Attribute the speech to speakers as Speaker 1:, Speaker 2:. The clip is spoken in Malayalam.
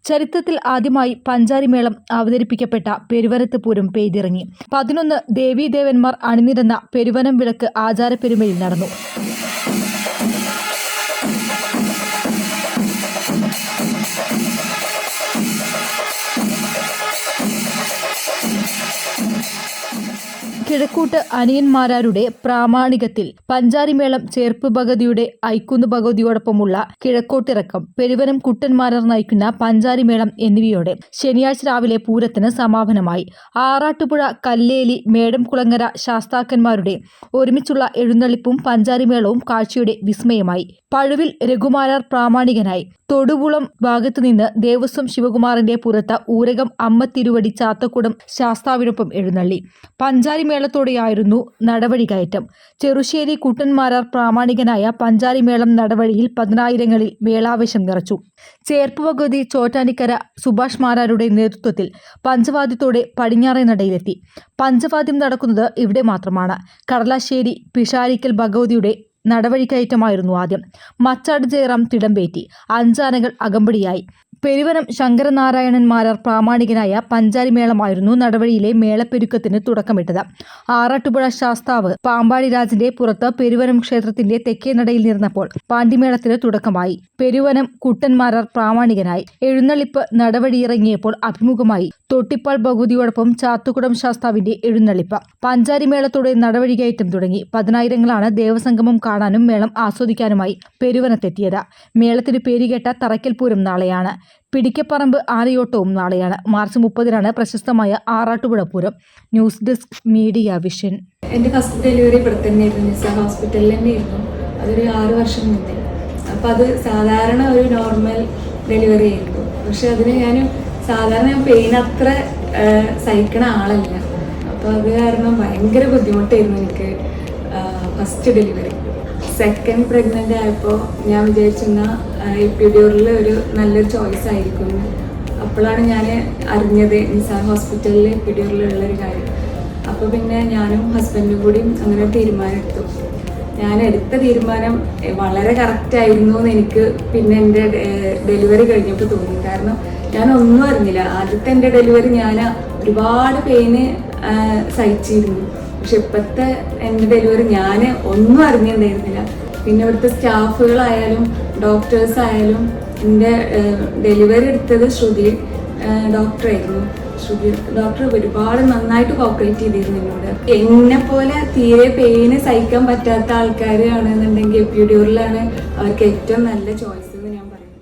Speaker 1: ചരിത്രത്തിൽ ആദ്യമായി പഞ്ചാരിമേളം അവതരിപ്പിക്കപ്പെട്ട പെരുവനത്ത് പൂരം പെയ്തിറങ്ങി. 11 ദേവീദേവന്മാർ അണിനിരന്ന പെരുവനം വിളക്ക് ആചാരപ്പെരുമയിൽ നടന്നു. കിഴക്കൂട്ട് അനിയന്മാരാരുടെ പ്രാമാണികത്തിൽ പഞ്ചാരിമേളം ചേർപ്പ് ഭഗതിയുടെ ഐക്കുന്ന് ഭഗവതിയോടൊപ്പമുള്ള കിഴക്കോട്ടിറക്കം, പെരുവനം കുട്ടന്മാരാർ നയിക്കുന്ന പഞ്ചാരിമേളം എന്നിവയോടെ ശനിയാഴ്ച രാവിലെ പൂരത്തിന് സമാപനമായി. ആറാട്ടുപുഴ കല്ലേലി മേടംകുളങ്ങര ശാസ്താക്കന്മാരുടെ ഒരുമിച്ചുള്ള എഴുന്നള്ളിപ്പും പഞ്ചാരിമേളവും കാഴ്ചയുടെ വിസ്മയമായി. പഴുവിൽ രഘുമാരാർ പ്രാമാണികനായി. തൊടുപുളം ഭാഗത്തുനിന്ന് ദേവസ്വം ശിവകുമാറിന്റെ പുറത്ത് ഊരകം അമ്മ തിരുവടി ചാത്തക്കുടം ശാസ്താവിനൊപ്പം എഴുന്നള്ളി. പഞ്ചാരിമേളത്തോടെയായിരുന്നു നടവഴി കയറ്റം. ചെറുശ്ശേരി കുട്ടന്മാരാർ പ്രാമാണികനായ പഞ്ചാരിമേളം നടവഴിയിൽ പതിനായിരങ്ങളിൽ മേളാവേശം നിറച്ചു. ചേർപ്പ് ഭഗവതി ചോറ്റാനിക്കര സുഭാഷ് മാരാരുടെ നേതൃത്വത്തിൽ പഞ്ചവാദ്യത്തോടെ പടിഞ്ഞാറേ നടയിലെത്തി. പഞ്ചവാദ്യം നടക്കുന്നത് ഇവിടെ മാത്രമാണ്. കടലാശ്ശേരി പിഷാരിക്കൽ ഭഗവതിയുടെ നടവഴിക്കയറ്റമായിരുന്നു ആദ്യം. മച്ചാട് ജയറാം തിടമ്പേറ്റി. 5 ആനകൾ അകമ്പടിയായി. പെരുവനം ശങ്കരനാരായണന്മാരാർ പ്രാമാണികനായ പഞ്ചാരിമേളമായിരുന്നു നടവഴിയിലെ മേളപ്പെരുക്കത്തിന് തുടക്കമിട്ടത്. ആറാട്ടുപുഴ ശാസ്താവ് പാമ്പാടി രാജന്റെ പുറത്ത് പെരുവനം ക്ഷേത്രത്തിന്റെ തെക്കേ നടയിൽ നിന്നപ്പോൾ പാണ്ടിമേളത്തിന് തുടക്കമായി. പെരുവനം കുട്ടന്മാരാർ പ്രാമാണികനായി. എഴുന്നള്ളിപ്പ് നടവഴിയിറങ്ങിയപ്പോൾ അഭിമുഖമായി തൊട്ടിപ്പാൾ ഭഗവതിയോടൊപ്പം ചാത്തുകുടം ശാസ്താവിന്റെ എഴുന്നള്ളിപ്പ്. പഞ്ചാരിമേളത്തോടെ നടവഴി കയറ്റം തുടങ്ങി. പതിനായിരങ്ങളാണ് ദേവസംഗമം കാണാനും മേളം ആസ്വദിക്കാനുമായി പെരുവനത്തെത്തിയത്. മേളത്തിന് പേരുകേട്ട തറയ്ക്കൽ പൂരം നാളെയാണ്. പിടിക്കപ്പറമ്പ് ആനയോട്ടവും നാളെയാണ്. മാർച്ച് 30-നാണ് പ്രശസ്തമായ Arattupuzha Pooram. News desk media vision.
Speaker 2: എൻ്റെ ഫസ്റ്റ് ഡെലിവറി ഇവിടെ തന്നെയായിരുന്നു, നിസാർ ഹോസ്പിറ്റലിൽ തന്നെയായിരുന്നു. അതൊരു 6 വർഷം മുന്നേ. അപ്പോൾ അത് സാധാരണ ഒരു നോർമൽ ഡെലിവറി ആയിരുന്നു. പക്ഷെ അതിന് സാധാരണ പെയിൻ അത്ര സഹിക്കണ ആളല്ല. അപ്പോൾ അത് കാരണം ഭയങ്കര ബുദ്ധിമുട്ടായിരുന്നു എനിക്ക് ഫസ്റ്റ് ഡെലിവറി. സെക്കൻഡ് പ്രഗ്നൻ്റ് ആയപ്പോൾ ഞാൻ വിചാരിച്ചിരുന്ന എപ്പിഡ്യൂറൽ ഒരു നല്ലൊരു ചോയ്സ് ആയിരിക്കും. അപ്പോഴാണ് ഞാൻ അറിഞ്ഞത് നിസാർ ഹോസ്പിറ്റലിൽ എപ്പിഡ്യൂറലുള്ളൊരു കാര്യം. അപ്പോൾ പിന്നെ ഞാനും ഹസ്ബൻഡും കൂടി അങ്ങനെ തീരുമാനമെടുത്തു. ഞാൻ എടുത്ത തീരുമാനം വളരെ കറക്റ്റായിരുന്നു എന്ന് എനിക്ക് പിന്നെ എൻ്റെ ഡെലിവറി കഴിഞ്ഞപ്പോൾ തോന്നി. കാരണം ഞാൻ ഒന്നും അറിഞ്ഞില്ല. ആദ്യത്തെ എൻ്റെ ഡെലിവറി ഞാൻ ഒരുപാട് പെയിന് സഹിച്ചിരുന്നു. പക്ഷെ ഇപ്പോഴത്തെ എൻ്റെ ഡെലിവറി ഞാൻ ഒന്നും അറിഞ്ഞിട്ടുണ്ടായിരുന്നില്ല. പിന്നെ ഇവിടുത്തെ സ്റ്റാഫുകളായാലും ഡോക്ടേഴ്സായാലും എൻ്റെ ഡെലിവറി എടുത്തത് ശ്രുതി ഡോക്ടറായിരുന്നു. ശ്രുതി ഡോക്ടർ ഒരുപാട് നന്നായിട്ട് കോപ്പറേറ്റ് ചെയ്തിരുന്നു എന്നോട്. എന്നെ പോലെ തീരെ പെയിന് സഹിക്കാൻ പറ്റാത്ത ആൾക്കാരാണെന്നുണ്ടെങ്കിൽ എപ്പിഡ്യൂറലാണ് അവർക്ക് ഏറ്റവും നല്ല ചോയ്സ്.